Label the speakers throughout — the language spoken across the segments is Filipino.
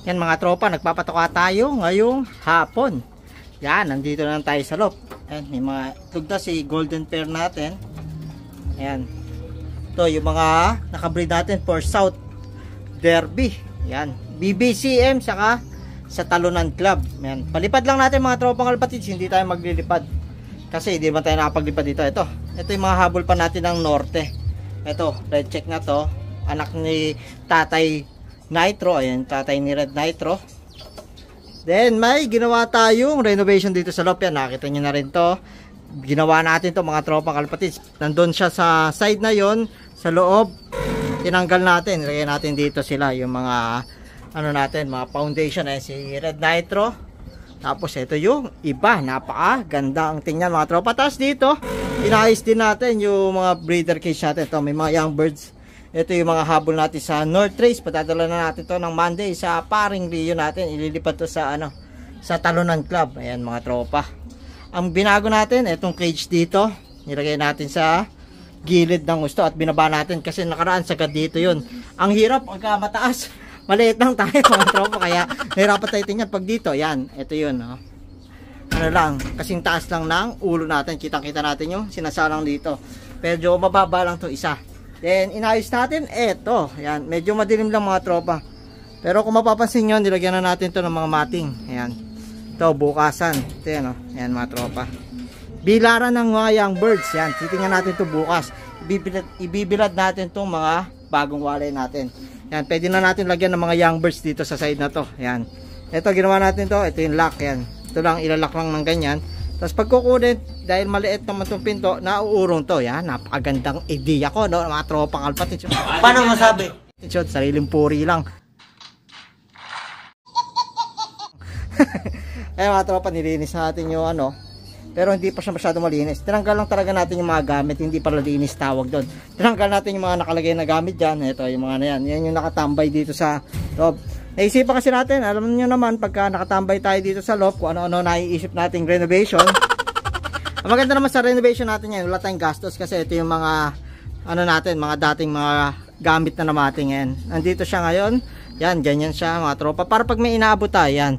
Speaker 1: Yan mga tropa, nagpapatoka tayo ngayong hapon. Yan, nandito na tayo sa loob. Yan, may mga tugda si golden pair natin. Yan. Ito yung mga nakabreed natin for South Derby. Yan, BBCM saka sa Talunan Club. Yan. Palipad lang natin mga tropang kalpatids, hindi tayo maglilipad. Kasi hindi man tayo nakapaglipad dito. Ito yung mga habol pa natin ng norte. Ito, red check na to. Anak ni Tatay Nitro. Ayan, tatay ni Red Nitro. Then, may ginawa tayong renovation dito sa loob. Yan, nakita nyo na rin to. Ginawa natin to mga tropang kalpatids. Nandun siya sa side na yon, sa loob. Tinanggal natin. Ilagay natin dito sila. Yung mga, ano natin, mga foundation. Ayan, si Red Nitro. Tapos, ito yung iba. Napaka ganda ang tingnan mga tropa. Tapos dito, inayos din natin yung mga breeder cage natin. Ito, may mga young birds. Ito yung mga habol natin sa North Trace. Patadala na natin to ng Monday sa paring Rio natin. Ililipat to sa sa Talunan Club. Ayan mga tropa. Ang binago natin, itong cage dito, nilagay natin sa gilid ng gusto at binaba natin kasi nakaraan sagad dito yun. Ang hirap pagka mataas. Maliit lang tayo mga tropa, kaya nahirapan tayo tingnan pag dito. Yan, ito yun. Oh. Ano lang, kasing taas lang ng ulo natin. Kitang-kita natin yung sinasalang dito. Medyo mababa lang to isa. Then, inayos natin, eto. Ayan, medyo madilim lang mga tropa. Pero kung mapapansin nyo, nilagyan na natin to ng mga mating. Ayan. Ito, bukasan. Ito yan, oh. Ayan mga tropa. Bilaran ng mga young birds. Ayan, titingnan natin to bukas. Ibibilad natin tong mga bagong walay natin. Ayan, pwede na natin lagyan ng mga young birds dito sa side na to. Ayan. Ito, ginawa natin to. Ito yung lock. Ayan. Ito lang, ilalak lang ng ganyan. Tapos pag kukunin, dahil maliit naman itong pinto, nauurong to. Yan, napakagandang idea ko, no? Mga tropang kalpatids. Paano masabi? Sariling puri lang. Eh mga tropa, nilinis natin yung pero hindi pa siya masyado malinis. Tinanggal lang talaga natin yung mga gamit, hindi pa linis tawag doon. Tinanggal natin yung mga nakalagay na gamit dyan. Ito yung mga na yan. Yan yung nakatambay dito sa loob. Naisipan kasi natin, alam niyo naman, pagka nakatambay tayo dito sa loob, kung ano-ano naiisip nating renovation. Ang maganda naman sa renovation natin yan, wala tayong gastos kasi ito yung mga, natin, mga dating mga gamit na namating yan. Nandito siya ngayon, yan, ganyan siya mga tropa. Para pag may inaabot tayo, yan,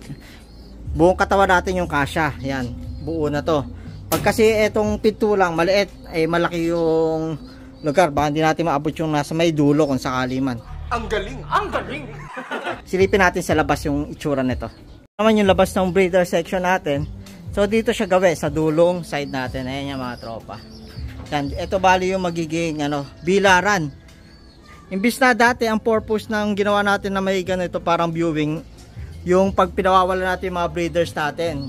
Speaker 1: buong katawan natin yung kasya, yan, buo na to. Pag kasi itong pinto lang, maliit, malaki yung lugar, baka hindi natin maabot yung nasa may dulo kung sakali man.
Speaker 2: Ang galing! Ang galing!
Speaker 1: Silipin natin sa labas yung itsura nito. Naman yung labas ng breeder section natin. So dito siya gawi sa dulong side natin. Ayan yung mga tropa. Yan, ito bali yung magiging bilaran. Imbis na dati ang purpose ng ginawa natin na may ganito parang viewing, yung pag pinawawala natin yung mga breeders natin.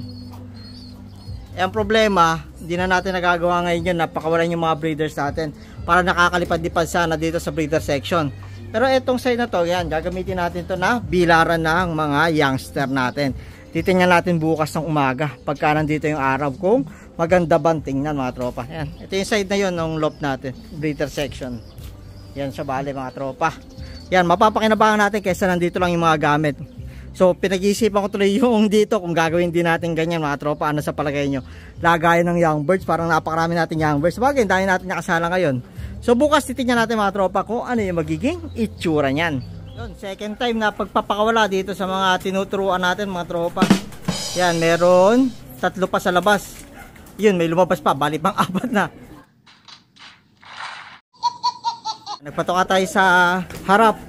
Speaker 1: Ang problema, hindi na natin nagagawa ngayon yun, napakawalan yung mga breeders natin para nakakalipad-lipad sana dito sa breeder section. Pero etong side na to, yan, gagamitin natin to na bilaran ng mga youngster natin. Titingnan natin bukas ng umaga pagka nandito yung araw kung maganda bang tingnan mga tropa. Yan, ito yung side na yun ng loft natin, breeder section. Yan siya bali mga tropa. Yan, mapapakinabangan natin kaysa nandito lang yung mga gamit. So pinag-iisipan ko tuloy yung dito kung gagawin din natin ganyan mga tropa. Ano sa palagay nyo? Lagayan ng young birds, parang napakarami natin young birds. Bagay, dahil natin nakasala ngayon. So bukas titignan natin mga tropa kung ano yung magiging itsura niyan. Yun, second time na pagpapakawala dito sa mga tinuturuan natin mga tropa. Yan, meron 3 pa sa labas. Yun, may lumabas pa, bali pang 4 na. Nagpatoka tayo sa harap.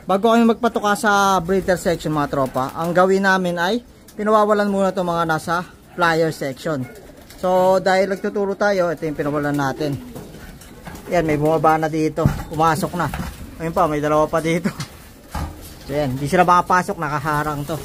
Speaker 1: Bago kami magpatoka sa breeder section mga tropa, ang gawin namin ay pinawawalan muna itong mga nasa flyer section. So dahil nagtuturo tayo, ito yung pinawalan natin. Yan, may bumaba na dito. Pumasok na. Ayun pa, may 2 pa dito. So yan, hindi sila makapasok, nakaharang to.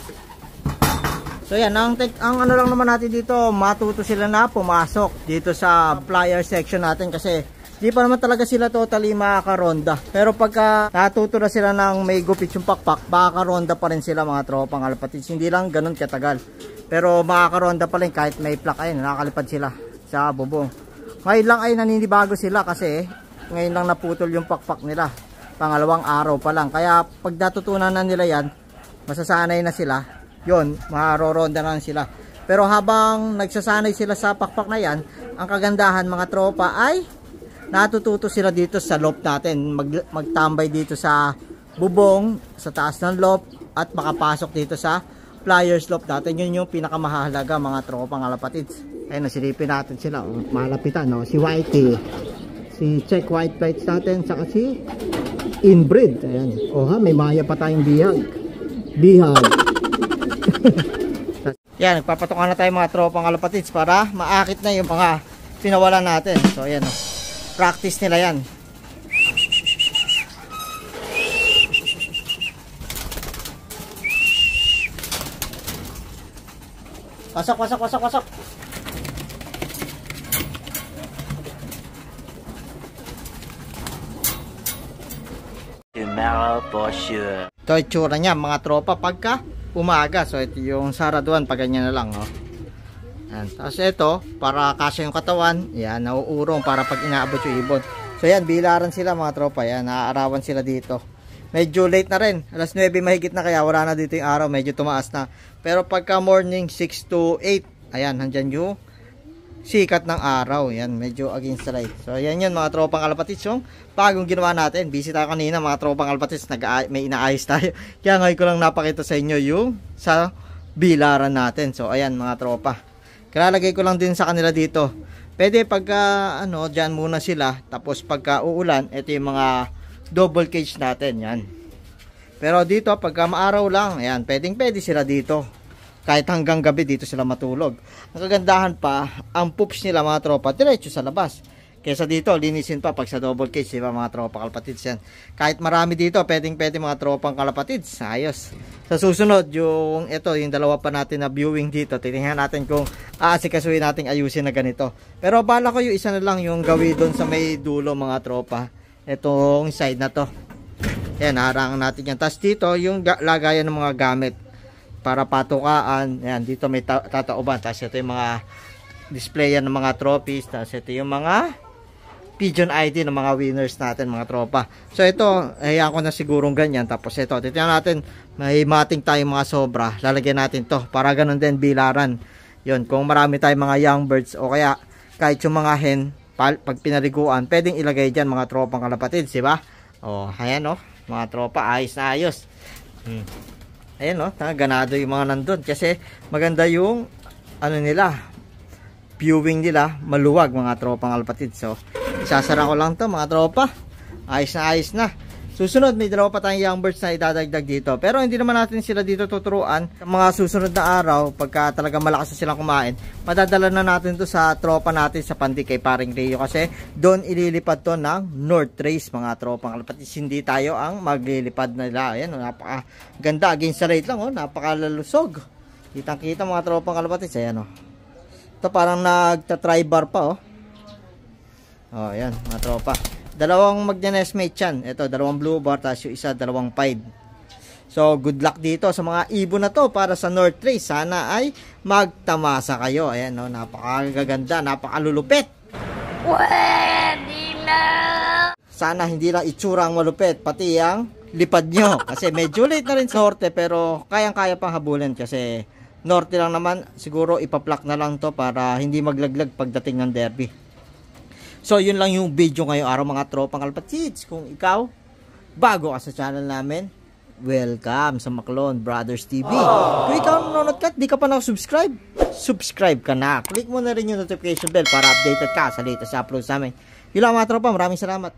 Speaker 1: So yan, ang ano lang naman natin dito, matuto sila na pumasok dito sa flyer section natin kasi di pa naman talaga sila totally makakaronda. Pero pagka natuto na sila ng may gupit yung pakpak, makakaronda pa rin sila mga tropang kalpatids. Hindi lang ganun katagal. Pero makakaronda pa rin kahit may plak. Ayun, nakakalipad sila sa bubong. Ngayon lang ay naninibago sila kasi ngayon lang naputol yung pakpak nila. Pangalawang araw pa lang. Kaya pag natutunan na nila yan, masasanay na sila. Yun, maroronda na sila. Pero habang nagsasanay sila sa pakpak na yan, ang kagandahan mga tropa ay natututo sila dito sa loft natin. Magtambay dito sa bubong, sa taas ng loft. at makapasok dito sa flyers loft natin. Yun yung pinakamahalaga mga tropang kalapatids. Ayun, nasilipin natin sila. Malapitan, no? Si Whitey, si Check White Flights natin, saka si Inbreed. Ayan. O ha, may maya pa tayong bihag. Yan, nagpapatukan na tayo mga tropang kalapatids para maakit na yung mga pinawalan natin. So ayan, no? Practice nila yan. Pasok.
Speaker 3: Tomorrow for sure.
Speaker 1: Ito yung tsura niya mga tropa pagka umaga. So ito yung saraduan pag ganyan na lang, oh. Yan. Tapos ito, para kasya yung katawan, yan, nauurong para pag inaabot yung ibon. So yan, bilaran sila mga tropa. Yan, naaarawan sila dito. Medyo late na rin, alas 9 mahigit na, kaya wala na dito yung araw, medyo tumaas na. Pero pagka morning 6 to 8, ayan, nandyan yung sikat ng araw. Yan, medyo against the light. So yan yun mga tropang kalapatids, yung bagong ginawa natin. Busy tayo kanina mga tropang kalapatids, may inaayos tayo. Kaya ngayon ko lang napakita sa inyo yung sa bilaran natin. So ayan mga tropa, kalalagay ko lang din sa kanila dito. Pwede pagka ano, dyan muna sila. Tapos pagka uulan, ito yung mga double cage natin, yan. Pero dito pagka maaraw lang, ayan, pwede sila dito. Kahit hanggang gabi dito sila matulog. Ang kagandahan pa, ang poops nila mga tropa, diretso sa labas. Kesa dito, linisin pa pag sa double cage, diba mga tropa kalapatids yan. Kahit marami dito, pwede mga tropang kalapatids. Ayos. Sa susunod, yung ito, yung dalawa pa natin na viewing dito, titingnan natin kung aasikasuhin natin ayusin na ganito. Pero bala ko yung isa na lang yung gawin doon sa may dulo mga tropa. Itong side na to. Yan, harangan natin yan. Tapos dito, yung lagayan ng mga gamit para patukaan. Yan, dito may tatauban. Tapos ito yung mga displayan ng mga trophies. Tapos ito yung mga pigeon ID ng mga winners natin mga tropa. So ito, hayaan ko na sigurong ganyan. Tapos ito, titignan natin, may mating tayong mga sobra. Lalagyan natin to para ganun din bilaran. Yun, kung marami tayong mga young birds o kaya kahit yung mga hen, pag pinaliguan, pwedeng ilagay dyan mga tropang kalapatids, diba? O, ayan o, mga tropa, ayos na ayos. Ayan o, ganado yung mga nandun. Kasi maganda yung, ano nila, viewing nila, maluwag mga tropang kalapatids. So, isasara ko lang to mga tropa. Ayos na. Susunod, may dalawa pa tayong young birds na idadagdag dito. Pero hindi naman natin sila dito tuturuan. Sa mga susunod na araw, pagka talaga malakas na silang kumain, madadala na natin to sa tropa natin sa Pandik kay Paring Rio. Kasi doon ililipad to ng North Race mga tropang kalapatids. Hindi tayo ang maglilipad nila. Ayan, napaka ganda. Against the light lang, oh, napakalusog. Kitang-kita mga tropang kalapatids. Ayan, oh. Ito parang nagta-tri-bar pa, oh. Oh, ayan, mga tropa. Dalawang magna-nest mate yan. Ito, dalawang blue bar, tapos yung isa, dalawang pied. So, good luck dito sa mga ibon na to para sa North Race. Sana ay magtamasa kayo. Ayan, no, napakaganda, napakalulupit. Sana hindi lang itsura ang malupit, pati ang lipad nyo. Kasi medyo late na rin sa norte, pero kayang-kaya pang habulin kasi norte lang naman. Siguro ipaplak na lang to para hindi maglaglag pagdating ng derby. So, yun lang yung video ngayong araw mga tropang kalapatids. Kung ikaw, bago ka sa channel namin, welcome sa Maclon Brothers TV. Kung ikaw nanonood ka, di ka pa na-subscribe, subscribe ka na. Click mo na rin yung notification bell para updated ka sa latest uploads namin. Yun lang mga tropa, maraming salamat.